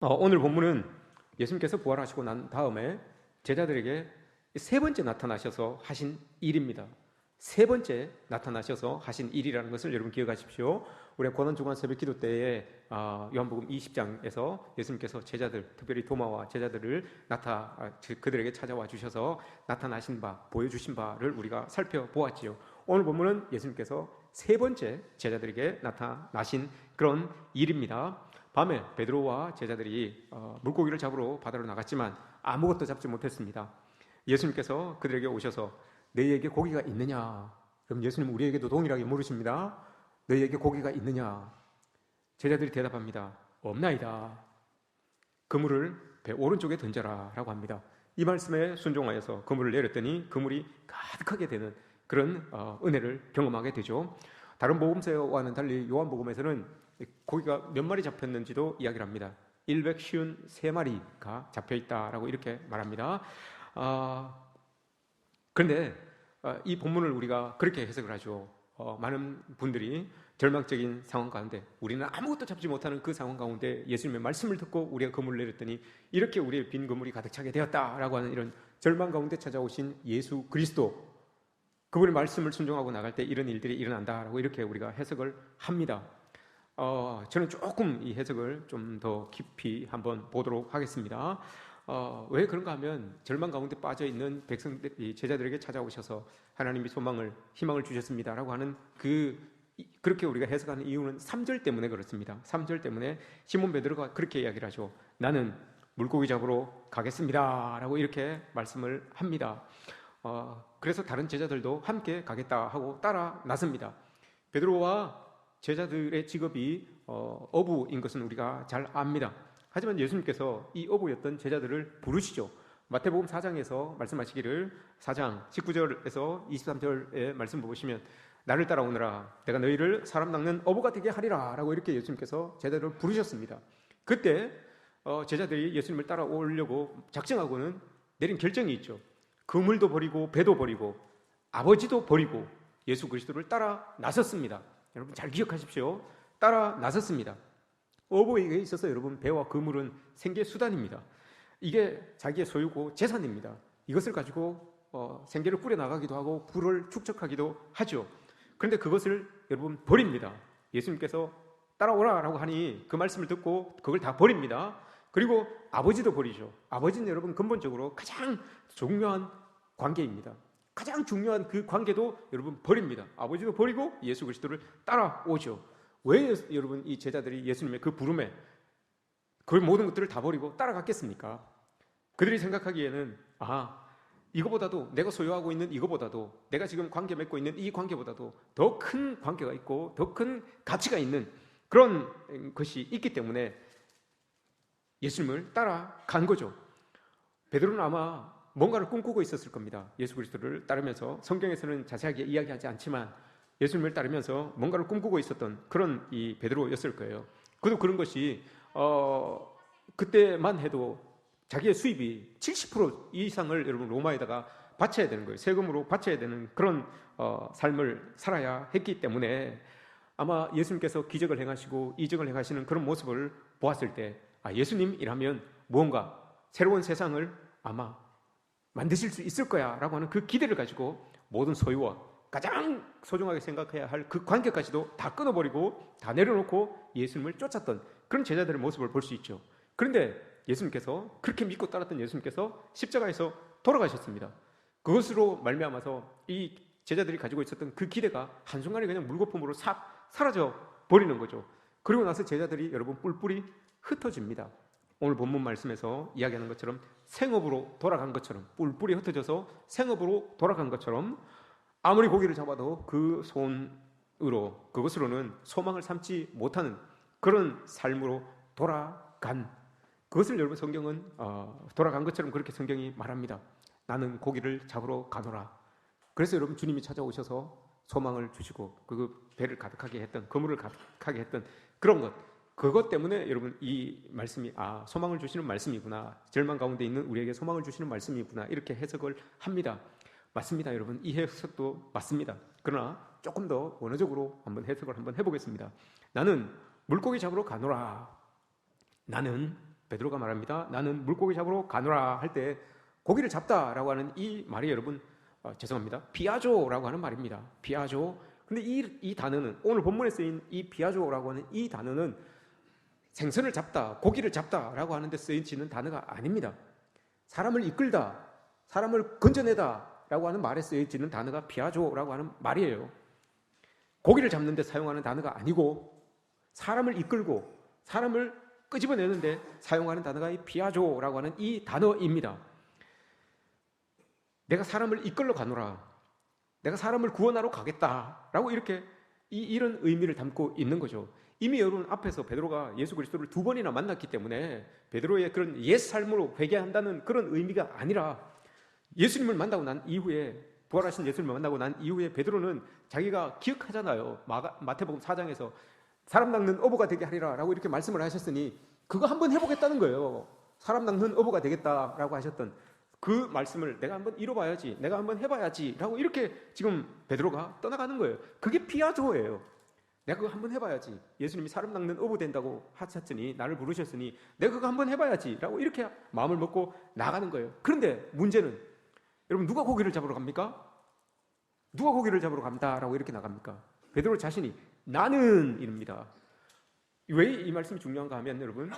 오늘 본문은 예수님께서 부활하시고 난 다음에 제자들에게 세 번째 나타나셔서 하신 일입니다. 세 번째 나타나셔서 하신 일이라는 것을 여러분 기억하십시오. 우리가 고난주간 새벽기도 때에 요한복음 20장에서 예수님께서 제자들, 특별히 도마와 제자들을 그들에게 찾아와 주셔서 나타나신 바, 보여주신 바를 우리가 살펴보았지요. 오늘 본문은 예수님께서 세 번째 제자들에게 나타나신 그런 일입니다. 밤에 베드로와 제자들이 물고기를 잡으러 바다로 나갔지만 아무것도 잡지 못했습니다. 예수님께서 그들에게 오셔서 너희에게 고기가 있느냐? 그럼 예수님 우리에게도 동일하게 물으십니다. 너희에게 고기가 있느냐? 제자들이 대답합니다. 없나이다. 그물을 배 오른쪽에 던져라 라고 합니다. 이 말씀에 순종하여서 그물을 내렸더니 그물이 가득하게 되는 그런 은혜를 경험하게 되죠. 다른 복음서와는 달리 요한복음에서는 고기가 몇 마리 잡혔는지도 이야기를 합니다. 153마리가 잡혀있다라고 이렇게 말합니다. 그런데 이 본문을 우리가 그렇게 해석을 하죠. 많은 분들이 절망적인 상황 가운데, 우리는 아무것도 잡지 못하는 그 상황 가운데 예수님의 말씀을 듣고 우리가 그물을 내렸더니 이렇게 우리의 빈 그물이 가득 차게 되었다라고 하는 이런 절망 가운데 찾아오신 예수 그리스도, 그분의 말씀을 순종하고 나갈 때 이런 일들이 일어난다라고 이렇게 우리가 해석을 합니다. 저는 조금 이 해석을 좀 더 깊이 한번 보도록 하겠습니다. 왜 그런가 하면 절망 가운데 빠져있는 백성들, 제자들에게 찾아오셔서 하나님이 희망을 주셨습니다라고 하는 그렇게 우리가 해석하는 이유는 3절 때문에 그렇습니다. 3절 때문에 시몬 베드로가 그렇게 이야기를 하죠. 나는 물고기 잡으러 가겠습니다 라고 이렇게 말씀을 합니다. 그래서 다른 제자들도 함께 가겠다 하고 따라 나섭니다. 베드로와 제자들의 직업이 어부인 것은 우리가 잘 압니다. 하지만 예수님께서 이 어부였던 제자들을 부르시죠. 마태복음 4장에서 말씀하시기를 4장 19절에서 23절의 말씀 보시면 나를 따라오너라 내가 너희를 사람 낚는 어부가 되게 하리라 라고 이렇게 예수님께서 제자들을 부르셨습니다. 그때 제자들이 예수님을 따라오려고 작정하고는 내린 결정이 있죠. 그물도 버리고 배도 버리고 아버지도 버리고 예수 그리스도를 따라 나섰습니다. 여러분 잘 기억하십시오. 따라 나섰습니다. 어부에게 있어서 여러분 배와 그물은 생계 수단입니다. 이게 자기의 소유고 재산입니다. 이것을 가지고 생계를 꾸려나가기도 하고 부를 축적하기도 하죠. 그런데 그것을 여러분 버립니다. 예수님께서 따라오라라고 하니 그 말씀을 듣고 그걸 다 버립니다. 그리고 아버지도 버리죠. 아버지는 여러분 근본적으로 가장 중요한 관계입니다. 가장 중요한 그 관계도 여러분 버립니다. 아버지도 버리고 예수 그리스도를 따라오죠. 왜 여러분 이 제자들이 예수님의 그 부름에 그 모든 것들을 다 버리고 따라갔겠습니까? 그들이 생각하기에는 이거보다도 내가 소유하고 있는 이거보다도 내가 지금 관계 맺고 있는 이 관계보다도 더 큰 관계가 있고 더 큰 가치가 있는 그런 것이 있기 때문에 예수님을 따라간 거죠. 베드로는 아마 뭔가를 꿈꾸고 있었을 겁니다. 예수 그리스도를 따르면서 성경에서는 자세하게 이야기하지 않지만 예수님을 따르면서 뭔가를 꿈꾸고 있었던 그런 이 베드로였을 거예요. 그도 그런 것이 그때만 해도 자기의 수입이 70% 이상을 여러분 로마에다가 바쳐야 되는 거예요. 세금으로 바쳐야 되는 그런 삶을 살아야 했기 때문에 아마 예수님께서 기적을 행하시고 이적을 행하시는 그런 모습을 보았을 때 예수님이라면 무언가 새로운 세상을 아마 만드실 수 있을 거야 라고 하는 그 기대를 가지고 모든 소유와 가장 소중하게 생각해야 할 그 관계까지도 다 끊어버리고 다 내려놓고 예수님을 쫓았던 그런 제자들의 모습을 볼 수 있죠. 그런데 예수님께서 그렇게 믿고 따랐던 예수님께서 십자가에서 돌아가셨습니다. 그것으로 말미암아서 이 제자들이 가지고 있었던 그 기대가 한순간에 그냥 물거품으로 싹 사라져 버리는 거죠. 그리고 나서 제자들이 여러분 뿔뿔이 흩어집니다. 오늘 본문 말씀에서 이야기하는 것처럼 생업으로 돌아간 것처럼 뿔뿔이 흩어져서 생업으로 돌아간 것처럼 아무리 고기를 잡아도 그 손으로 그것으로는 소망을 삼지 못하는 그런 삶으로 돌아간 그것을 여러분 성경은 돌아간 것처럼 그렇게 성경이 말합니다. 나는 고기를 잡으러 가노라. 그래서 여러분 주님이 찾아오셔서 소망을 주시고 그 배를 가득하게 했던 그물을 가득하게 했던 그런 것 그것 때문에 여러분 이 말씀이 소망을 주시는 말씀이구나. 절망 가운데 있는 우리에게 소망을 주시는 말씀이구나. 이렇게 해석을 합니다. 맞습니다. 여러분 이 해석도 맞습니다. 그러나 조금 더 원어적으로 한번 해석을 한번 해보겠습니다. 나는 물고기 잡으러 가노라. 나는 베드로가 말합니다. 나는 물고기 잡으러 가노라 할 때 고기를 잡다라고 하는 이 말이 여러분 죄송합니다. 비아조라고 하는 말입니다. 비아조. 근데 이 단어는 오늘 본문에 쓰인 이 비아조라고 하는 이 단어는 생선을 잡다, 고기를 잡다라고 하는데 쓰여지는 단어가 아닙니다. 사람을 이끌다, 사람을 건져내다라고 하는 말에 쓰여지는 단어가 비아조라고 하는 말이에요. 고기를 잡는 데 사용하는 단어가 아니고 사람을 이끌고 사람을 끄집어내는데 사용하는 단어가 이 비아조라고 하는 이 단어입니다. 내가 사람을 이끌러 가노라, 내가 사람을 구원하러 가겠다라고 이렇게 이런 의미를 담고 있는 거죠. 이미 여러분 앞에서 베드로가 예수 그리스도를 2번이나 만났기 때문에 베드로의 그런 옛 삶으로 회개한다는 그런 의미가 아니라 예수님을 만나고 난 이후에 부활하신 예수님을 만나고 난 이후에 베드로는 자기가 기억하잖아요. 마태복음 4장에서 사람 낚는 어부가 되게 하리라 라고 이렇게 말씀을 하셨으니 그거 한번 해보겠다는 거예요. 사람 낚는 어부가 되겠다라고 하셨던 그 말씀을 내가 한번 이뤄봐야지, 내가 한번 해봐야지 라고 이렇게 지금 베드로가 떠나가는 거예요. 그게 비아조예요. 내가 그거 한번 해봐야지. 예수님이 사람 낚는 어부 된다고 하셨으니, 나를 부르셨으니 내가 그거 한번 해봐야지 라고 이렇게 마음을 먹고 나가는 거예요. 그런데 문제는 여러분, 누가 고기를 잡으러 갑니까? 누가 고기를 잡으러 간다라고 이렇게 나갑니까? 베드로 자신이 나는 이릅니다. 왜 이 말씀이 중요한가 하면 여러분,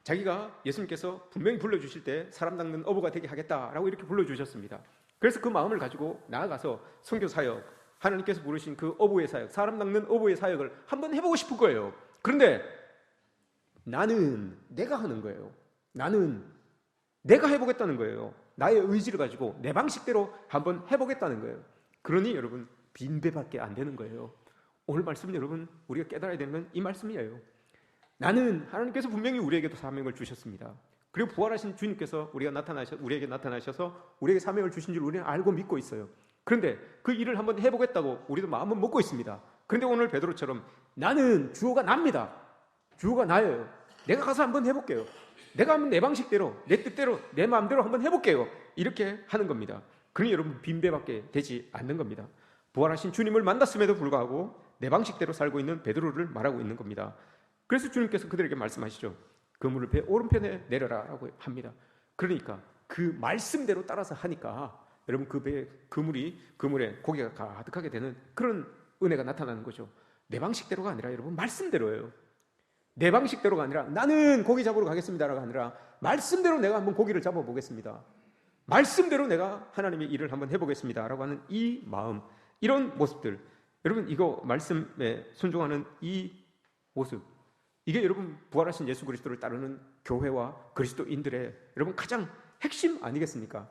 자기가 예수님께서 분명히 불러주실 때 사람 낚는 어부가 되게 하겠다라고 이렇게 불러주셨습니다. 그래서 그 마음을 가지고 나아가서 선교 사역, 하나님께서 부르신 그 어부의 사역, 사람 낚는 어부의 사역을 한번 해보고 싶은 거예요. 그런데 나는 내가 하는 거예요. 나는 내가 해보겠다는 거예요. 나의 의지를 가지고 내 방식대로 한번 해보겠다는 거예요. 그러니 여러분, 빈배밖에 안 되는 거예요. 오늘 말씀 여러분, 우리가 깨달아야 되는 건 이 말씀이에요. 나는 하나님께서 분명히 우리에게도 사명을 주셨습니다. 그리고 부활하신 주님께서 우리에게 나타나셔서 우리에게 사명을 주신 줄 우리는 알고 믿고 있어요. 그런데 그 일을 한번 해보겠다고 우리도 마음은 먹고 있습니다. 그런데 오늘 베드로처럼 나는 주어가 납니다. 주어가 나예요. 내가 가서 한번 해볼게요. 내가 한번 내 방식대로, 내 뜻대로, 내 마음대로 한번 해볼게요. 이렇게 하는 겁니다. 그러니 여러분, 빈배밖에 되지 않는 겁니다. 부활하신 주님을 만났음에도 불구하고 내 방식대로 살고 있는 베드로를 말하고 있는 겁니다. 그래서 주님께서 그들에게 말씀하시죠. 그물을 배 오른편에 내려라 라고 합니다. 그러니까 그 말씀대로 따라서 하니까 여러분, 그 배에 그물에 고기가 가득하게 되는 그런 은혜가 나타나는 거죠. 내 방식대로가 아니라 여러분, 말씀대로예요. 내 방식대로가 아니라 나는 고기 잡으러 가겠습니다라가 아니라 말씀대로 내가 한번 고기를 잡아보겠습니다. 말씀대로 내가 하나님의 일을 한번 해보겠습니다라고 하는 이 마음, 이런 모습들, 여러분, 이거 말씀에 순종하는 이 모습, 이게 여러분 부활하신 예수 그리스도를 따르는 교회와 그리스도인들의 여러분 가장 핵심 아니겠습니까?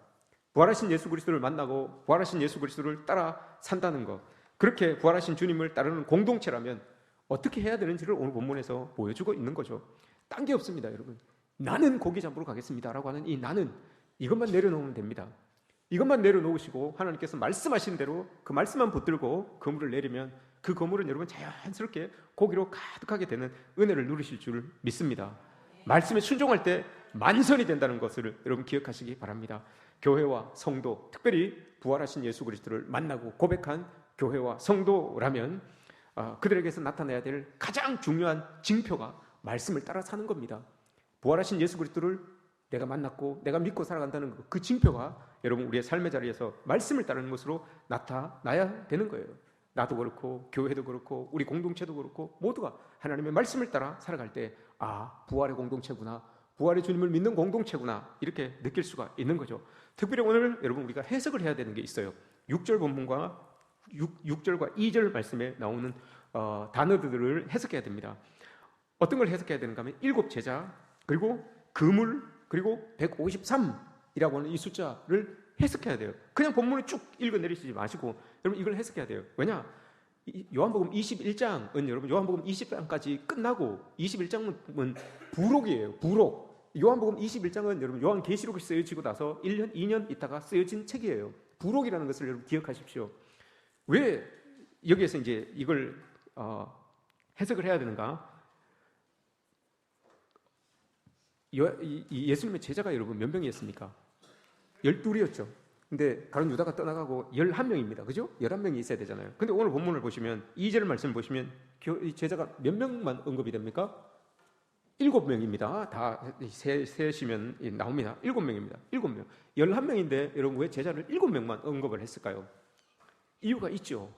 부활하신 예수 그리스도를 만나고 부활하신 예수 그리스도를 따라 산다는 것, 그렇게 부활하신 주님을 따르는 공동체라면 어떻게 해야 되는지를 오늘 본문에서 보여주고 있는 거죠. 딴 게 없습니다. 여러분, 나는 고기 잡으러 가겠습니다라고 하는 이 나는, 이것만 내려놓으면 됩니다. 이것만 내려놓으시고 하나님께서 말씀하신 대로 그 말씀만 붙들고 그물을 내리면 그 그물은 여러분 자연스럽게 고기로 가득하게 되는 은혜를 누리실 줄 믿습니다. 말씀에 순종할 때 만선이 된다는 것을 여러분 기억하시기 바랍니다. 교회와 성도, 특별히 부활하신 예수 그리스도를 만나고 고백한 교회와 성도라면 그들에게서 나타나야 될 가장 중요한 징표가 말씀을 따라 사는 겁니다. 부활하신 예수 그리스도를 내가 만났고 내가 믿고 살아간다는 그 징표가 여러분 우리의 삶의 자리에서 말씀을 따르는 것으로 나타나야 되는 거예요. 나도 그렇고 교회도 그렇고 우리 공동체도 그렇고 모두가 하나님의 말씀을 따라 살아갈 때 부활의 공동체구나, 부활의 주님을 믿는 공동체구나, 이렇게 느낄 수가 있는 거죠. 특별히 오늘 여러분 우리가 해석을 해야 되는 게 있어요. 6절 본문과 6절과 2절 말씀에 나오는 단어들을 해석해야 됩니다. 어떤 걸 해석해야 되는가 하면 7 제자, 그리고 그물, 그리고 153이라고 하는 이 숫자를 해석해야 돼요. 그냥 본문을 쭉 읽어내리시지 마시고 여러분 이걸 해석해야 돼요. 왜냐? 요한복음 21장은 여러분 요한복음 20장까지 끝나고 21장은 부록이에요. 부록. 요한복음 21장은 여러분 요한계시록이 쓰여지고 나서 1년, 2년 있다가 쓰여진 책이에요. 부록이라는 것을 여러분 기억하십시오. 왜 여기에서 이제 이걸 해석을 해야 되는가? 예수님의 제자가 여러분 몇 명이었습니까? 12이었죠. 근데 가룟 유다가 떠나가고 11명입니다. 그죠? 11명이 있어야 되잖아요. 근데 오늘 본문을 보시면 2절 말씀을 보시면 제자가 몇 명만 언급이 됩니까? 7명입니다. 다 세시면 나옵니다. 7명입니다. 7명. 11명인데 여러분 왜 제자를 7명만 언급을 했을까요? 이유가 있죠.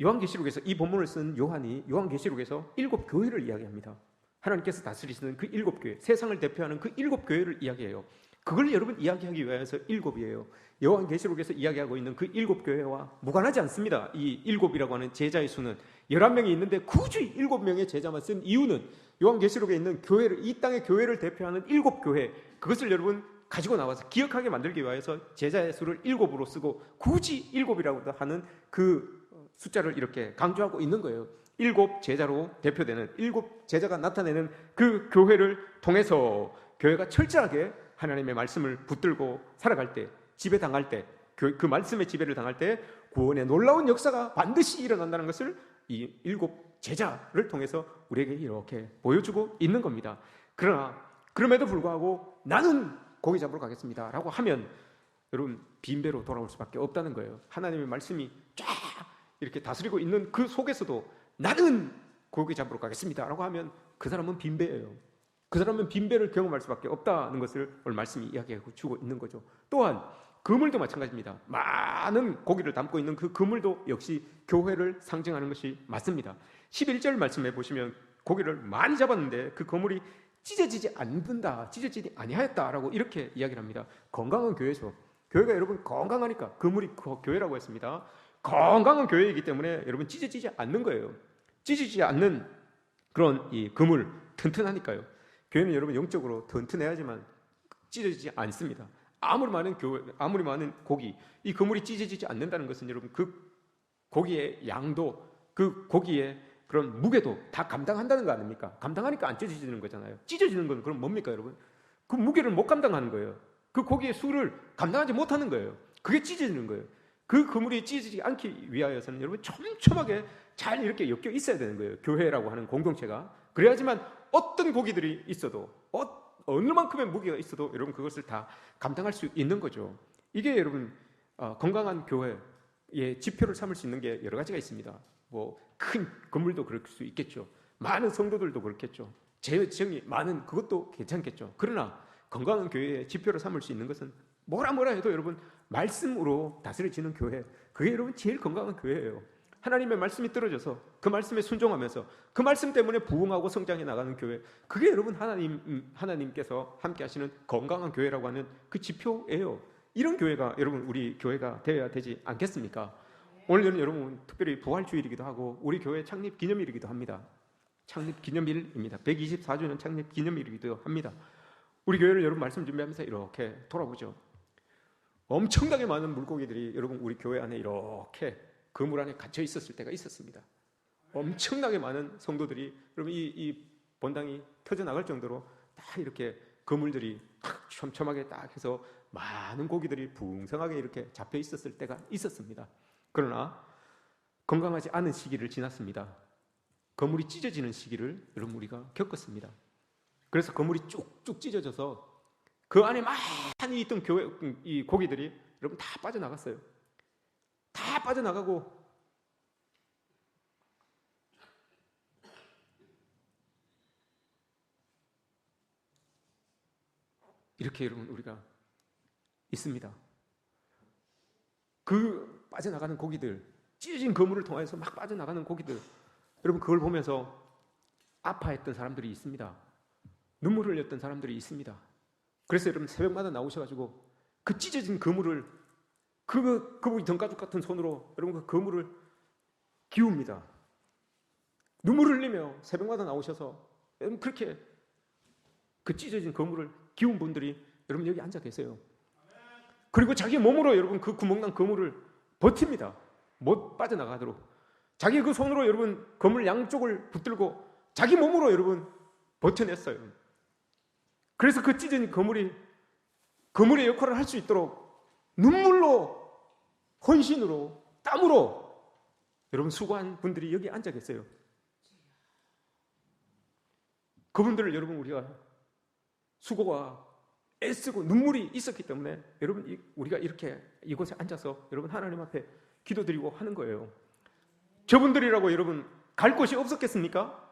요한계시록에서 이 본문을 쓴 요한이 요한계시록에서 7교회를 이야기합니다. 하나님께서 다스리시는 그 7교회, 세상을 대표하는 그 7교회를 이야기해요. 그걸 여러분 이야기하기 위해서 7이에요. 요한계시록에서 이야기하고 있는 그 7교회와 무관하지 않습니다. 이 7이라고 하는 제자의 수는 11명이 있는데 굳이 7명의 제자만 쓴 이유는 요한계시록에 있는 교회를, 이 땅의 교회를 대표하는 7교회, 그것을 여러분 가지고 나와서 기억하게 만들기 위해서 제자의 수를 7으로 쓰고 굳이 7이라고 하는 그 숫자를 이렇게 강조하고 있는 거예요. 7 제자로 대표되는 7 제자가 나타내는 그 교회를 통해서 교회가 철저하게 하나님의 말씀을 붙들고 살아갈 때, 지배당할 때, 그 말씀의 지배를 당할 때 구원의 놀라운 역사가 반드시 일어난다는 것을 이 7 제자를 통해서 우리에게 이렇게 보여주고 있는 겁니다. 그러나 그럼에도 불구하고 나는 고기 잡으러 가겠습니다 라고 하면 여러분 빈배로 돌아올 수밖에 없다는 거예요. 하나님의 말씀이 쫙 이렇게 다스리고 있는 그 속에서도 나는 고기 잡으러 가겠습니다 라고 하면 그 사람은 빈배예요. 그 사람은 빈배를 경험할 수밖에 없다는 것을 오늘 말씀이 이야기하고 주고 있는 거죠. 또한 그물도 마찬가지입니다. 많은 고기를 담고 있는 그 그물도 역시 교회를 상징하는 것이 맞습니다. 11절 말씀해 보시면 고기를 많이 잡았는데 그 그물이 찢어지지 않는다, 찢어지지 아니하였다라고 이렇게 이야기를 합니다. 건강한 교회죠. 교회가 여러분 건강하니까 그물이 교회라고 했습니다. 건강한 교회이기 때문에 여러분 찢어지지 않는 거예요. 찢어지지 않는 그런 이 그물, 튼튼하니까요. 교회는 여러분 영적으로 튼튼해야지만 찢어지지 않습니다. 아무리 많은 교회, 아무리 많은 고기, 이 그물이 찢어지지 않는다는 것은 여러분 그 고기의 양도, 그 고기의 그런 무게도 다 감당한다는 거 아닙니까? 감당하니까 안 찢어지는 거잖아요. 찢어지는 건 그럼 뭡니까 여러분? 그 무게를 못 감당하는 거예요. 그 고기의 수를 감당하지 못하는 거예요. 그게 찢어지는 거예요. 그 그물이 찢어지지 않기 위하여서는 여러분 촘촘하게 잘 이렇게 엮여 있어야 되는 거예요. 교회라고 하는 공동체가. 그래야지만 어떤 고기들이 있어도 어느 만큼의 무게가 있어도 여러분 그것을 다 감당할 수 있는 거죠. 이게 여러분 건강한 교회의 지표를 삼을 수 있는 게 여러 가지가 있습니다. 뭐 큰 건물도 그럴 수 있겠죠. 많은 성도들도 그렇겠죠. 재정이 많은 그것도 괜찮겠죠. 그러나 건강한 교회의 지표를 삼을 수 있는 것은 뭐라 해도 여러분 말씀으로 다스려지는 교회, 그게 여러분 제일 건강한 교회예요. 하나님의 말씀이 떨어져서 그 말씀에 순종하면서 그 말씀 때문에 부흥하고 성장해 나가는 교회, 그게 여러분 하나님께서 함께 하시는 건강한 교회라고 하는 그 지표예요. 이런 교회가 여러분 우리 교회가 되어야 되지 않겠습니까? 오늘은 여러분 특별히 부활주일이기도 하고 우리 교회 창립 기념일이기도 합니다. 창립 기념일입니다. 124주년 창립 기념일이기도 합니다. 우리 교회를 여러분 말씀 준비하면서 이렇게 돌아보죠. 엄청나게 많은 물고기들이 여러분 우리 교회 안에 이렇게 그물 안에 갇혀 있었을 때가 있었습니다. 엄청나게 많은 성도들이 여러분 이 본당이 터져 나갈 정도로 다 이렇게 그물들이 탁 촘촘하게 딱 해서 많은 고기들이 풍성하게 이렇게 잡혀 있었을 때가 있었습니다. 그러나 건강하지 않은 시기를 지났습니다. 그물이 찢어지는 시기를 여러분 우리가 겪었습니다. 그래서 그물이 쭉쭉 찢어져서 그 안에 많이 있던 이 고기들이 여러분 다 빠져나갔어요. 다 빠져나가고 이렇게 여러분 우리가 있습니다. 그 빠져나가는 고기들, 찢어진 그물을 통해서 막 빠져나가는 고기들, 여러분 그걸 보면서 아파했던 사람들이 있습니다. 눈물을 흘렸던 사람들이 있습니다. 그래서 여러분 새벽마다 나오셔가지고 그 찢어진 그물을 그분이 등가죽 같은 손으로 여러분 그 그물을 기웁니다. 눈물을 흘리며 새벽마다 나오셔서 여러분 그렇게 그 찢어진 그물을 기운 분들이 여러분 여기 앉아 계세요. 그리고 자기 몸으로 여러분 그 구멍난 그물을 버팁니다. 못 빠져나가도록. 자기 그 손으로 여러분 그물 양쪽을 붙들고 자기 몸으로 여러분 버텨냈어요. 그래서 그 찢어진 그물의 역할을 할 수 있도록 눈물로, 헌신으로, 땀으로 여러분 수고한 분들이 여기 앉아 계세요. 그분들을 여러분 우리가 수고와 애쓰고 눈물이 있었기 때문에 여러분 우리가 이렇게 이곳에 앉아서 여러분 하나님 앞에 기도드리고 하는 거예요. 저분들이라고 여러분 갈 곳이 없었겠습니까?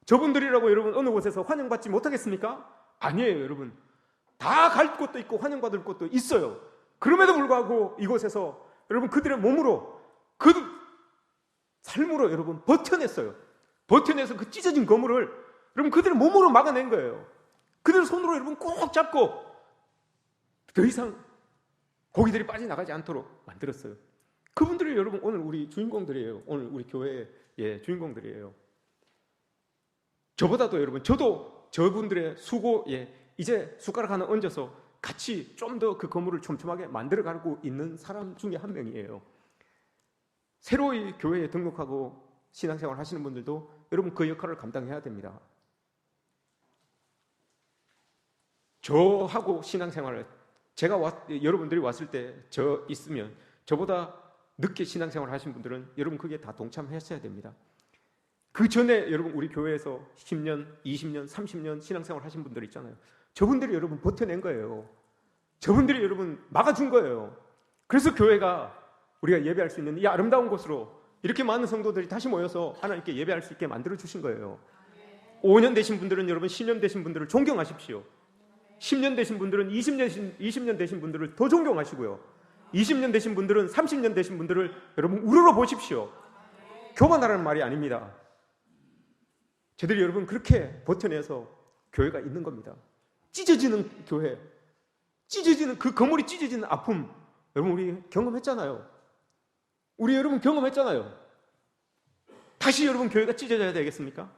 저분들이라고 여러분 어느 곳에서 환영받지 못하겠습니까? 아니에요, 여러분. 다 갈 곳도 있고 환영받을 곳도 있어요. 그럼에도 불구하고 이곳에서 여러분 그들의 몸으로, 그 삶으로 여러분 버텨냈어요. 버텨내서 그 찢어진 거물을 여러분 그들의 몸으로 막아낸 거예요. 그들 손으로 여러분 꼭 잡고 더 이상 고기들이 빠져나가지 않도록 만들었어요. 그분들이 여러분 오늘 우리 주인공들이에요. 오늘 우리 교회의 주인공들이에요. 저보다도 여러분, 저도 저분들의 수고에 이제 숟가락 하나 얹어서 같이 좀 더 그 건물을 촘촘하게 만들어가고 있는 사람 중에 한 명이에요. 새로이 교회에 등록하고 신앙생활 하시는 분들도 여러분 그 역할을 감당해야 됩니다. 저하고 신앙생활을 여러분들이 왔을 때 저 있으면 저보다 늦게 신앙생활 하신 분들은 여러분 그게 다 동참하셔야 됩니다. 그 전에 여러분 우리 교회에서 10년, 20년, 30년 신앙생활 하신 분들 있잖아요. 저분들이 여러분 버텨낸 거예요. 저분들이 여러분 막아준 거예요. 그래서 교회가 우리가 예배할 수 있는 이 아름다운 곳으로 이렇게 많은 성도들이 다시 모여서 하나님께 예배할 수 있게 만들어 주신 거예요. 5년 되신 분들은 여러분 10년 되신 분들을 존경하십시오. 10년 되신 분들은 20년 되신 분들을 더 존경하시고요. 20년 되신 분들은 30년 되신 분들을 여러분 우러러 보십시오. 교만하라는 말이 아닙니다. 저들이 여러분 그렇게 버텨내서 교회가 있는 겁니다. 찢어지는 교회, 찢어지는 그 건물이 찢어지는 아픔, 여러분 우리 경험했잖아요. 우리 여러분 경험했잖아요. 다시 여러분 교회가 찢어져야 되겠습니까?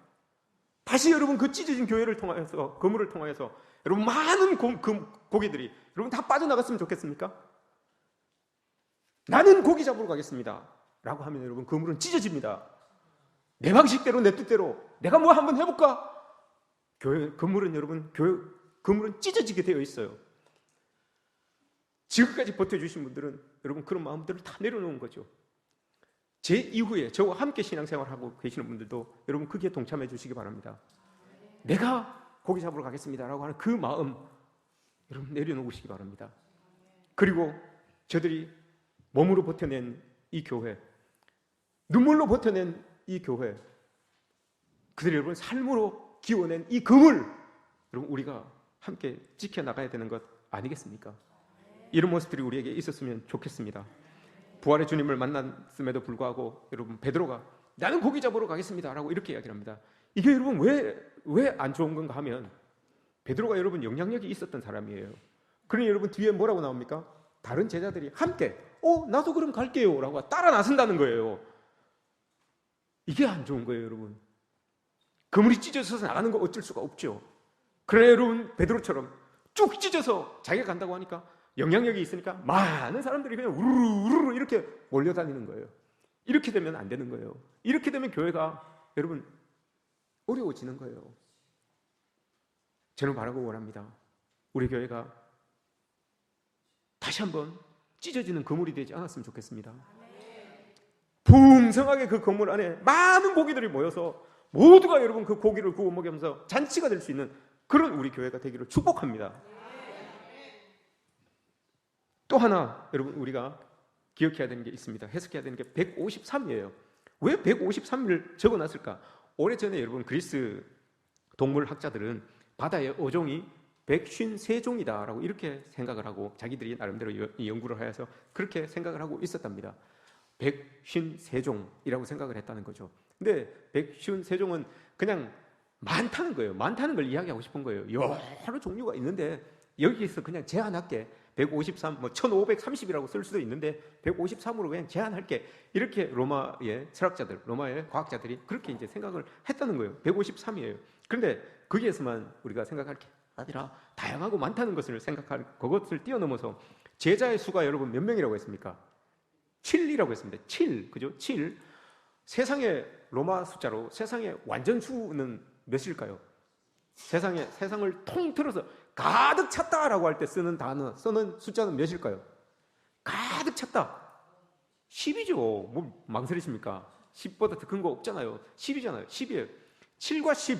다시 여러분 그 찢어진 교회를 통해서, 건물을 통해서 여러분 많은 고기들이 여러분 다 빠져나갔으면 좋겠습니까? 나는 고기 잡으러 가겠습니다 라고 하면 여러분 건물은 찢어집니다. 내 방식대로, 내 뜻대로 내가 뭐 한번 해볼까? 건물은 여러분 건물은 찢어지게 되어 있어요. 지금까지 버텨주신 분들은 여러분 그런 마음들을 다 내려놓은 거죠. 제 이후에 저와 함께 신앙생활하고 계시는 분들도 여러분 거기에 동참해 주시기 바랍니다. 내가 고기 잡으러 가겠습니다라고 하는 그 마음 여러분 내려놓으시기 바랍니다. 그리고 저들이 몸으로 버텨낸 이 교회, 눈물로 버텨낸 이 교회, 그들이 여러분 삶으로 기워낸 이 금을 여러분 우리가 함께 지켜나가야 되는 것 아니겠습니까? 이런 모습들이 우리에게 있었으면 좋겠습니다. 부활의 주님을 만났음에도 불구하고 여러분 베드로가 나는 고기 잡으러 가겠습니다 라고 이렇게 이야기를 합니다. 이게 여러분 왜 안 좋은 건가 하면 베드로가 여러분 영향력이 있었던 사람이에요. 그러니 여러분 뒤에 뭐라고 나옵니까? 다른 제자들이 함께 나도 그럼 갈게요 라고 따라 나선다는 거예요. 이게 안 좋은 거예요. 여러분 그물이 찢어져서 나가는 거 어쩔 수가 없죠. 그러나 여러분 베드로처럼 쭉 찢어서 자기가 간다고 하니까 영향력이 있으니까 많은 사람들이 그냥 우르르 이렇게 몰려다니는 거예요. 이렇게 되면 안 되는 거예요. 이렇게 되면 교회가 여러분 어려워지는 거예요. 저는 바라고 원합니다. 우리 교회가 다시 한번 찢어지는 그물이 되지 않았으면 좋겠습니다. 풍성하게 그 건물 안에 많은 고기들이 모여서 모두가 여러분 그 고기를 구워 먹으면서 잔치가 될 수 있는 그런 우리 교회가 되기를 축복합니다. 또 하나 여러분 우리가 기억해야 되는 게 있습니다. 해석해야 되는 게 153이에요. 왜 153을 적어놨을까? 오래전에 여러분 그리스 동물학자들은 바다의 어종이 153종이다라고 이렇게 생각을 하고 자기들이 나름대로 연구를 하여서 그렇게 생각을 하고 있었답니다. 153종이라고 생각을 했다는 거죠. 근데 153종은 그냥 많다는 거예요. 많다는 걸 이야기하고 싶은 거예요. 여러 종류가 있는데 여기서 그냥 제한할게. 153, 1530이라고 쓸 수도 있는데 153으로 그냥 제한할게. 이렇게 로마의 철학자들, 로마의 과학자들이 그렇게 이제 생각을 했다는 거예요. 153이에요. 그런데 거기에서만 우리가 생각할 게 아니라 다양하고 많다는 것을 생각할 그것을 뛰어넘어서 제자의 수가 여러분 몇 명이라고 했습니까? 7이라고 했습니다. 7, 그죠? 7. 세상의 로마 숫자로 세상의 완전 수는 몇일까요? 세상을 통틀어서 가득 찼다라고 할 때 쓰는 숫자는 몇일까요? 가득 찼다. 10이죠. 뭐 망설이십니까? 10보다 더 큰 거 없잖아요. 10이잖아요. 10이에요. 7과 10.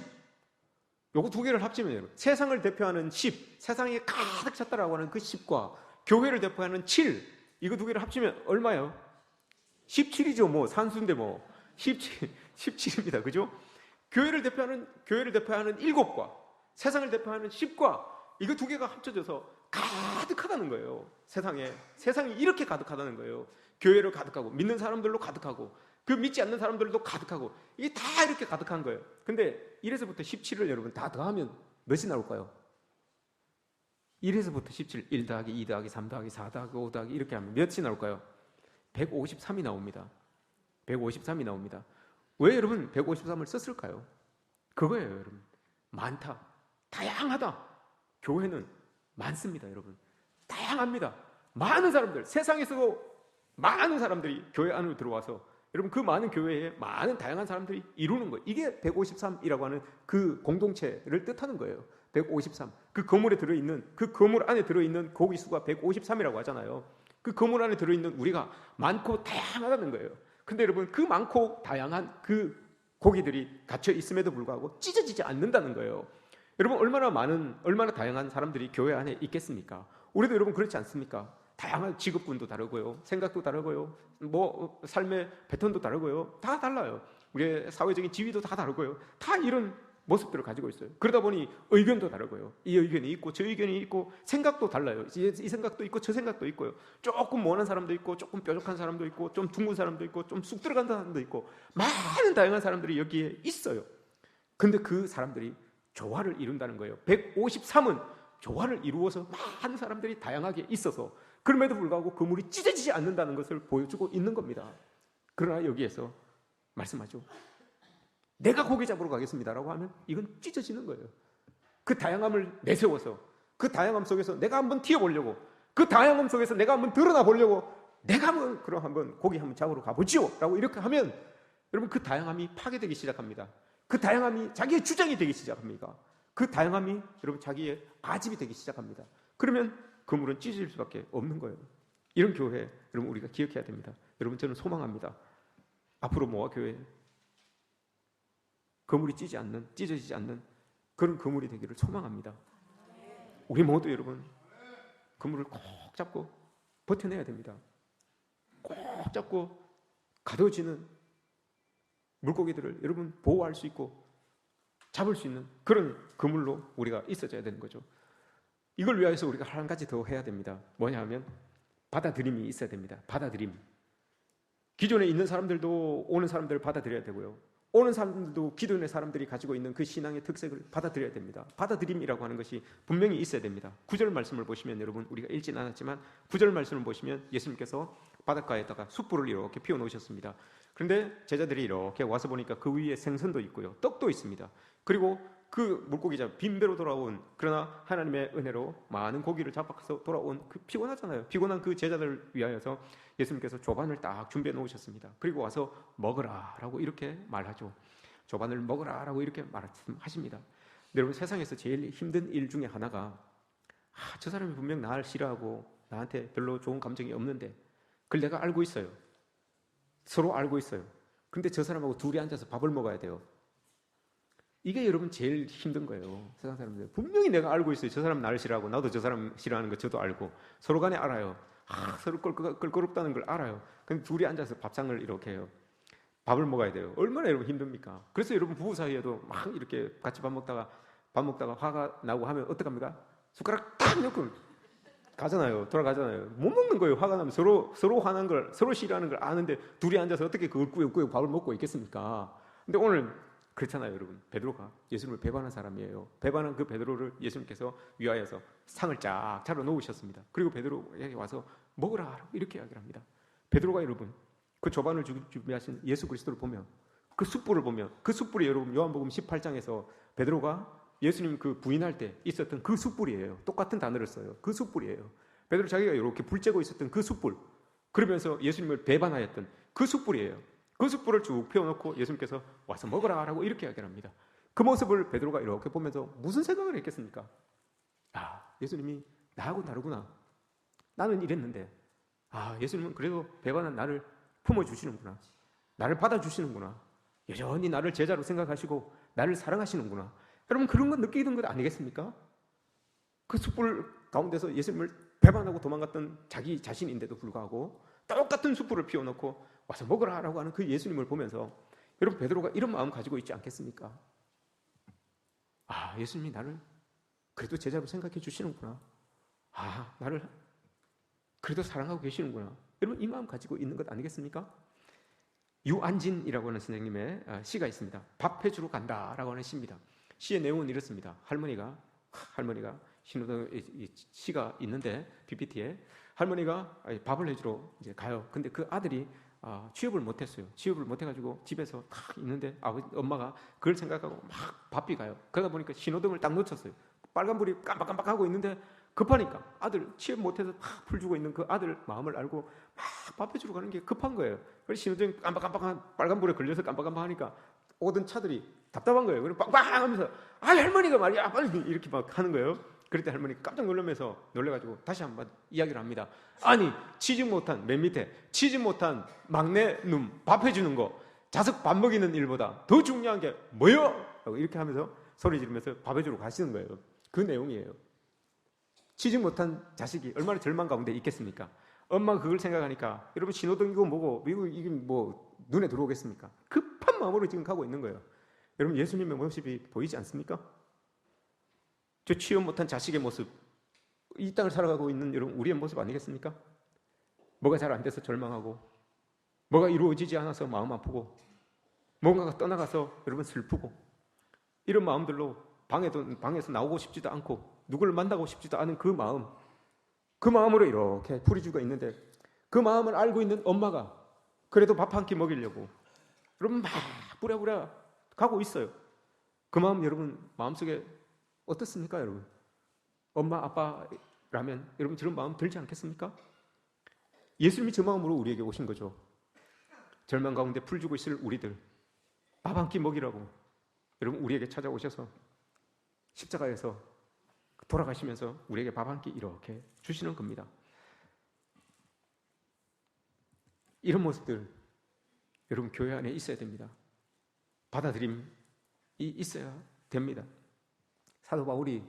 요거 두 개를 합치면 여러분 세상을 대표하는 10, 세상에 가득 찼다라고 하는 그 10과 교회를 대표하는 7, 이거 두 개를 합치면 얼마예요? 17이죠. 뭐 산수인데 뭐 17, 17입니다. 그죠? 교회를 대표하는 7과 세상을 대표하는 10과 이거 두 개가 합쳐져서 가득하다는 거예요. 세상이 이렇게 가득하다는 거예요. 교회로 가득하고 믿는 사람들로 가득하고 그 믿지 않는 사람들도 가득하고 이게 다 이렇게 가득한 거예요. 근데 1에서부터 17을 여러분 다 더하면 몇이 나올까요? 1에서부터 17, 1 더하기 2 더하기 3 더하기 4 더하기 5 더하기 이렇게 하면 몇이 나올까요? 153이 나옵니다. 153이 나옵니다. 왜 여러분 153을 썼을까요? 그거예요, 여러분. 많다, 다양하다. 교회는 많습니다, 여러분. 다양합니다. 많은 사람들, 세상에서도 많은 사람들이 교회 안으로 들어와서 여러분 그 많은 교회에 많은 다양한 사람들이 이루는 거예요. 이게 153이라고 하는 그 공동체를 뜻하는 거예요. 153. 그 건물에 들어있는, 그 건물 안에 들어있는 고기 수가 153이라고 하잖아요. 그 건물 안에 들어있는 우리가 많고 다양하다는 거예요. 근데 여러분 그 많고 다양한 그 고기들이 갇혀 있음에도 불구하고 찢어지지 않는다는 거예요. 여러분 얼마나 다양한 사람들이 교회 안에 있겠습니까? 우리도 여러분 그렇지 않습니까? 다양한 직업군도 다르고요, 생각도 다르고요, 뭐 삶의 패턴도 다르고요, 다 달라요. 우리의 사회적인 지위도 다 다르고요, 다 이런 모습들을 가지고 있어요. 그러다 보니 의견도 다르고요, 이 의견이 있고 저 의견이 있고 생각도 달라요. 이 생각도 있고 저 생각도 있고요. 조금 모난 사람도 있고 조금 뾰족한 사람도 있고 좀 둥근 사람도 있고 좀 쑥 들어간 사람도 있고 많은 다양한 사람들이 여기에 있어요. 근데 그 사람들이 조화를 이룬다는 거예요. 153은 조화를 이루어서 많은 사람들이 다양하게 있어서 그럼에도 불구하고 그물이 찢어지지 않는다는 것을 보여주고 있는 겁니다. 그러나 여기에서 말씀하죠. 내가 고기 잡으러 가겠습니다라고 하면 이건 찢어지는 거예요. 그 다양함을 내세워서 그 다양함 속에서 내가 한번 튀어보려고, 그 다양함 속에서 내가 한번 드러나 보려고, 내가 그럼 한번 고기 한번 잡으러 가보지요 라고 이렇게 하면 여러분 그 다양함이 파괴되기 시작합니다. 그 다양함이 자기의 주장이 되기 시작합니다. 그 다양함이 여러분 자기의 아집이 되기 시작합니다. 그러면 그물은 찢어질 수밖에 없는 거예요. 이런 교회 여러분 우리가 기억해야 됩니다. 여러분 저는 소망합니다. 앞으로 모아 교회 그물이 찢어지지 않는 그런 그물이 되기를 소망합니다. 우리 모두 여러분 그물을 꼭 잡고 버텨내야 됩니다. 꼭 잡고 가둬지는 물고기들을 여러분 보호할 수 있고 잡을 수 있는 그런 그물로 우리가 있어져야 되는 거죠. 이걸 위해서 우리가 한 가지 더 해야 됩니다. 뭐냐 하면 받아들임이 있어야 됩니다. 받아들임. 기존에 있는 사람들도 오는 사람들을 받아들여야 되고요, 오는 사람들도 기존의 사람들이 가지고 있는 그 신앙의 특색을 받아들여야 됩니다. 받아들임이라고 하는 것이 분명히 있어야 됩니다. 9절 말씀을 보시면 여러분 우리가 읽진 않았지만 9절 말씀을 보시면 예수님께서 바닷가에다가 숯불을 이렇게 피워놓으셨습니다. 그런데 제자들이 이렇게 와서 보니까 그 위에 생선도 있고요, 떡도 있습니다. 그리고 그 물고기자 빈배로 돌아온, 그러나 하나님의 은혜로 많은 고기를 잡아서 돌아온 그 피곤한 그 제자들을 위하여서 예수님께서 조반을 딱 준비해 놓으셨습니다. 그리고 와서 먹으라 라고 이렇게 말하죠. 조반을 먹으라 라고 이렇게 말하십니다. 여러분 세상에서 제일 힘든 일 중에 하나가 저 사람이 분명 나를 싫어하고 나한테 별로 좋은 감정이 없는데 그걸 내가 알고 있어요. 서로 알고 있어요. 근데 저 사람하고 둘이 앉아서 밥을 먹어야 돼요. 이게 여러분 제일 힘든 거예요. 세상 사람들 분명히 내가 알고 있어요. 저 사람 나를 싫어하고 나도 저 사람 싫어하는 거 저도 알고 서로 간에 알아요. 서로 껄끄럽다는 걸 알아요. 근데 둘이 앉아서 밥상을 이렇게 해요. 밥을 먹어야 돼요. 얼마나 여러분 힘듭니까? 그래서 여러분 부부 사이에도 막 이렇게 같이 밥 먹다가 화가 나고 하면 어떡합니까? 숟가락 딱 넣고 돌아가잖아요. 못 먹는 거예요. 화가 나면 서로 화난 걸, 서로 싫어하는 걸 아는데 둘이 앉아서 어떻게 그걸 꾸역꾸역 밥을 먹고 있겠습니까? 근데 오늘 그렇잖아요, 여러분. 베드로가 예수님을 배반한 사람이에요. 배반한 그 베드로를 예수님께서 위하여서 상을 쫙 차려 놓으셨습니다. 그리고 베드로에게 와서 먹으라 이렇게 이야기를 합니다. 베드로가 여러분 그 조반을 준비하신 예수 그리스도를 보면, 그 숯불을 보면, 그 숯불이 여러분 요한복음 18장에서 베드로가 예수님 그 부인할 때 있었던 그 숯불이에요. 똑같은 단어를 써요. 그 숯불이에요. 베드로 자기가 이렇게 불 쬐고 있었던 그 숯불, 그러면서 예수님을 배반하였던 그 숯불이에요. 그 숯불을 쭉 피워놓고 예수님께서 와서 먹으라 라고 이렇게 이야기를 합니다. 그 모습을 베드로가 이렇게 보면서 무슨 생각을 했겠습니까? 예수님이 나하고 다르구나. 나는 이랬는데 예수님은 그래도 배반한 나를 품어주시는구나. 나를 받아주시는구나. 여전히 나를 제자로 생각하시고 나를 사랑하시는구나. 여러분 그런 건 느끼는 것 아니겠습니까? 그 숯불 가운데서 예수님을 배반하고 도망갔던 자기 자신인데도 불구하고 똑같은 숯불을 피워놓고 와서 먹으라 라고 하는 그 예수님을 보면서 여러분, 베드로가 이런 마음 가지고 있지 않겠습니까? 아, 예수님이 나를 그래도 제자로 생각해 주시는구나. 아, 나를 그래도 사랑하고 계시는구나. 여러분, 이 마음 가지고 있는 것 아니겠습니까? 유안진이라고 하는 선생님의 시가 있습니다. 밥 해주러 간다라고 하는 시입니다. 시의 내용은 이렇습니다. 할머니가 신호등 시가 있는데 PPT에 할머니가 밥을 해주러 이제 가요. 근데 그 아들이 취업을 못했어요. 취업을 못해가지고 집에서 딱 있는데 엄마가 그걸 생각하고 막 바삐 가요. 그러다 보니까 신호등을 딱 놓쳤어요. 빨간불이 깜빡깜빡하고 있는데 급하니까 아들 취업 못해서 막 풀 주고 있는 그 아들 마음을 알고 막 밥 해주러 가는 게 급한 거예요. 그래서 신호등 깜빡깜빡한 빨간불에 걸려서 깜빡깜빡하니까 오던 차들이 답답한 거예요. 그래서 빵빵 하면서 할머니가 말이야 빨리 이렇게 막 하는 거예요. 그럴 때 할머니 깜짝 놀래가지고 다시 한번 이야기를 합니다. 아니, 맨 밑에 치지 못한 막내 놈 밥 해주는 거, 자식 밥 먹이는 일보다 더 중요한 게 뭐요? 이렇게 하면서 소리 지르면서 밥 해주러 가시는 거예요. 그 내용이에요. 치지 못한 자식이 얼마나 절망 가운데 있겠습니까? 엄마가 그걸 생각하니까 여러분, 신호등이고 뭐고 이게 뭐 눈에 들어오겠습니까? 급한 마음으로 지금 가고 있는 거예요. 여러분, 예수님의 모습이 보이지 않습니까? 저 취업 못한 자식의 모습, 이 땅을 살아가고 있는 여러분, 우리의 모습 아니겠습니까? 뭐가 잘 안 돼서 절망하고, 뭐가 이루어지지 않아서 마음 아프고, 뭔가가 떠나가서 여러분 슬프고, 이런 마음들로 방에서 나오고 싶지도 않고 누구를 만나고 싶지도 않은 그 마음으로 이렇게 부리주가 있는데, 그 마음을 알고 있는 엄마가 그래도 밥 한 끼 먹이려고 여러분 막 부랴부랴 가고 있어요. 그 마음 여러분 마음속에 어떻습니까, 여러분? 엄마, 아빠라면 여러분 저런 마음 들지 않겠습니까? 예수님이 저 마음으로 우리에게 오신 거죠. 절망 가운데 풀주고 있을 우리들 밥 한 끼 먹이라고 여러분 우리에게 찾아오셔서 십자가에서 돌아가시면서 우리에게 밥 한 끼 이렇게 주시는 겁니다. 이런 모습들 여러분 교회 안에 있어야 됩니다. 받아들임이 있어야 됩니다. 사도 바울이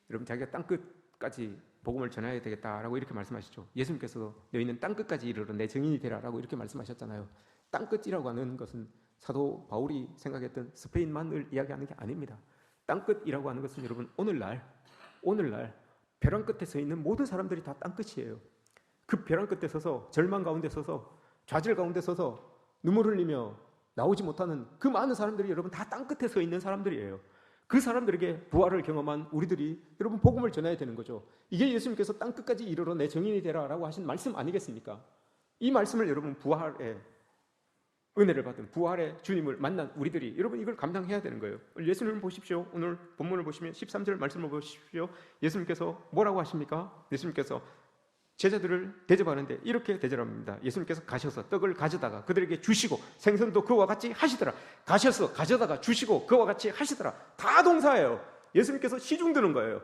여러분 자기가 땅끝까지 복음을 전해야 되겠다라고 이렇게 말씀하시죠. 예수님께서도 너희는 땅끝까지 이르러 내 증인이 되라라고 이렇게 말씀하셨잖아요. 땅끝이라고 하는 것은 사도 바울이 생각했던 스페인만을 이야기하는 게 아닙니다. 땅끝이라고 하는 것은 여러분 오늘날 벼랑 끝에 서 있는 모든 사람들이 다 땅끝이에요. 그 벼랑 끝에 서서 절망 가운데 서서 좌절 가운데 서서 눈물 흘리며 나오지 못하는 그 많은 사람들이 여러분 다 땅끝에 서 있는 사람들이에요. 그 사람들에게 부활을 경험한 우리들이 여러분 복음을 전해야 되는 거죠. 이게 예수님께서 땅끝까지 이르러 내 증인이 되라라고 하신 말씀 아니겠습니까? 이 말씀을 여러분 부활의 은혜를 받은 부활의 주님을 만난 우리들이 여러분 이걸 감당해야 되는 거예요. 예수님을 보십시오. 오늘 본문을 보시면 13절 말씀을 보십시오. 예수님께서 뭐라고 하십니까? 예수님께서 제자들을 대접하는데 이렇게 대접합니다. 예수님께서 가셔서 떡을 가져다가 그들에게 주시고, 생선도 그와 같이 하시더라. 가셔서 가져다가 주시고 그와 같이 하시더라. 다 동사예요. 예수님께서 시중 드는 거예요.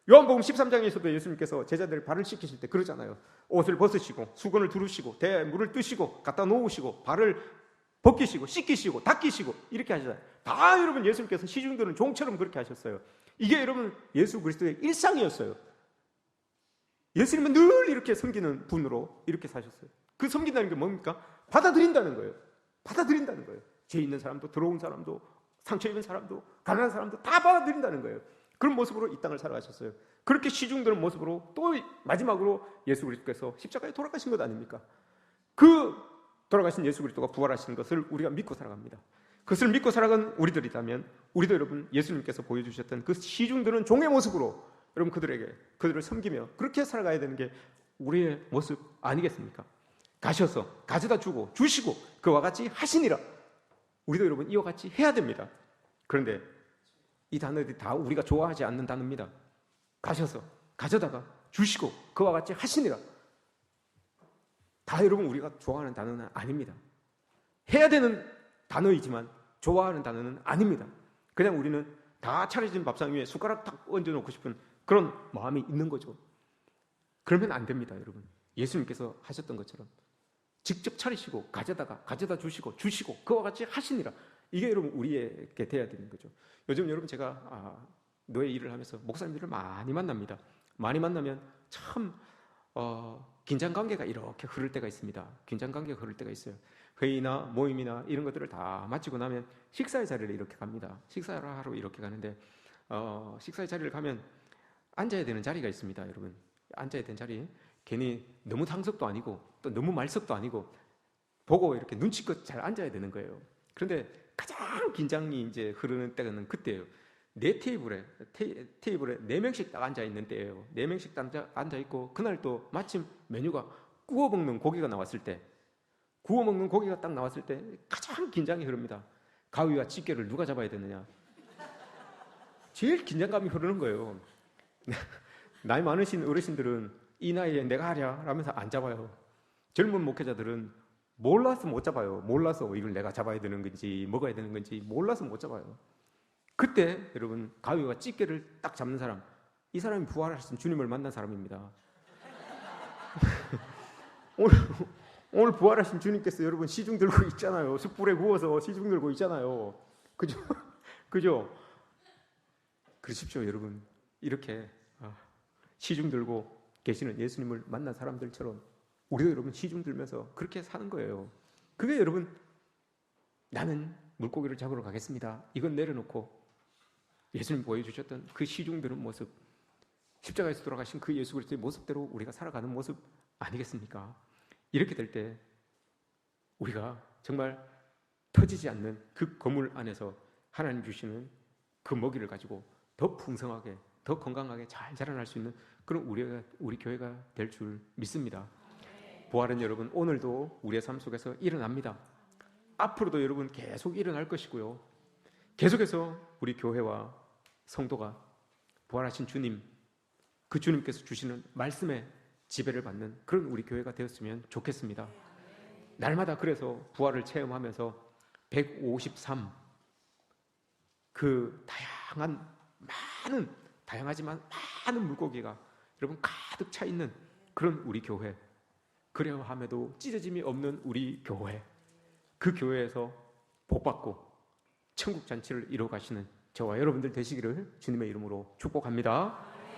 요한복음 13장에서도 예수님께서 제자들 발을 씻기실 때 그러잖아요. 옷을 벗으시고 수건을 두르시고 대야에 물을 뜨시고 갖다 놓으시고 발을 벗기시고 씻기시고 닦이시고 이렇게 하시잖아요. 다 여러분 예수님께서 시중 드는 종처럼 그렇게 하셨어요. 이게 여러분 예수 그리스도의 일상이었어요. 예수님은 늘 이렇게 섬기는 분으로 이렇게 사셨어요. 그 섬긴다는 게 뭡니까? 받아들인다는 거예요. 받아들인다는 거예요. 죄 있는 사람도, 들어온 사람도, 상처 입은 사람도, 가난한 사람도 다 받아들인다는 거예요. 그런 모습으로 이 땅을 살아가셨어요. 그렇게 시중드는 모습으로 또 마지막으로 예수 그리스도께서 십자가에 돌아가신 것 아닙니까? 그 돌아가신 예수 그리스도가 부활하신 것을 우리가 믿고 살아갑니다. 그것을 믿고 살아간 우리들이라면 우리도 여러분 예수님께서 보여주셨던 그 시중드는 종의 모습으로 여러분 그들을 섬기며 그렇게 살아가야 되는 게 우리의 모습 아니겠습니까? 가셔서 가져다 주고 주시고 그와 같이 하시니라. 우리도 여러분 이와 같이 해야 됩니다. 그런데 이 단어들이 다 우리가 좋아하지 않는 단어입니다. 가셔서 가져다가 주시고 그와 같이 하시니라. 다 여러분 우리가 좋아하는 단어는 아닙니다. 해야 되는 단어이지만 좋아하는 단어는 아닙니다. 그냥 우리는 다 차려진 밥상 위에 숟가락 탁 얹어놓고 싶은 그런 마음이 있는 거죠. 그러면 안 됩니다, 여러분. 예수님께서 하셨던 것처럼 직접 차리시고 가져다 주시고 그와 같이 하시니라. 이게 여러분 우리에게 돼야 되는 거죠. 요즘 여러분 제가 노예 일을 하면서 목사님들을 많이 만납니다. 많이 만나면 참 긴장 관계가 이렇게 흐를 때가 있습니다. 긴장 관계가 흐를 때가 있어요. 회의나 모임이나 이런 것들을 다 마치고 나면 식사의 자리를 이렇게 갑니다. 식사를 하러 이렇게 가는데 식사의 자리를 가면 앉아야 되는 자리가 있습니다, 여러분. 앉아야 되는 자리. 괜히 너무 탕석도 아니고 또 너무 말석도 아니고 보고 이렇게 눈치껏 잘 앉아야 되는 거예요. 그런데 가장 긴장이 이제 흐르는 때는 그때예요. 네 테이블에 4명씩 딱 앉아 있는 때예요. 4명씩 앉아 있고 그날 또 마침 메뉴가 구워 먹는 고기가 나왔을 때, 구워 먹는 고기가 딱 나왔을 때 가장 긴장이 흐릅니다. 가위와 집게를 누가 잡아야 되느냐. 제일 긴장감이 흐르는 거예요. 나이 많으신 어르신들은 이 나이에 내가 하랴 라면서 안 잡아요. 젊은 목회자들은 몰라서 못 잡아요. 몰라서 이걸 내가 잡아야 되는 건지 먹어야 되는 건지 몰라서 못 잡아요. 그때 여러분 가위와 집게를 딱 잡는 사람, 이 사람이 부활하신 주님을 만난 사람입니다. 오늘 부활하신 주님께서 여러분 시중 들고 있잖아요. 숯불에 구워서 시중 들고 있잖아요. 그죠? 그죠? 그러십시오, 여러분. 이렇게 시중 들고 계시는 예수님을 만난 사람들처럼 우리도 여러분 시중 들면서 그렇게 사는 거예요. 그게 여러분, 나는 물고기를 잡으러 가겠습니다, 이건 내려놓고 예수님 보여주셨던 그 시중 드는 모습, 십자가에서 돌아가신 그 예수 그리스도의 모습대로 우리가 살아가는 모습 아니겠습니까? 이렇게 될 때 우리가 정말 터지지 않는 그 거물 안에서 하나님 주시는 그 먹이를 가지고 더 풍성하게, 더 건강하게 잘 자라날 수 있는 그런 우리 교회가 될 줄 믿습니다. 부활은 여러분 오늘도 우리의 삶 속에서 일어납니다. 앞으로도 여러분 계속 일어날 것이고요. 계속해서 우리 교회와 성도가 부활하신 주님, 그 주님께서 주시는 말씀에 지배를 받는 그런 우리 교회가 되었으면 좋겠습니다. 날마다 그래서 부활을 체험하면서 153, 그 다양하지만 많은 물고기가 여러분 가득 차 있는 그런 우리 교회, 그려함에도 찢어짐이 없는 우리 교회, 그 교회에서 복받고 천국 잔치를 이루어 가시는 저와 여러분들 되시기를 주님의 이름으로 축복합니다.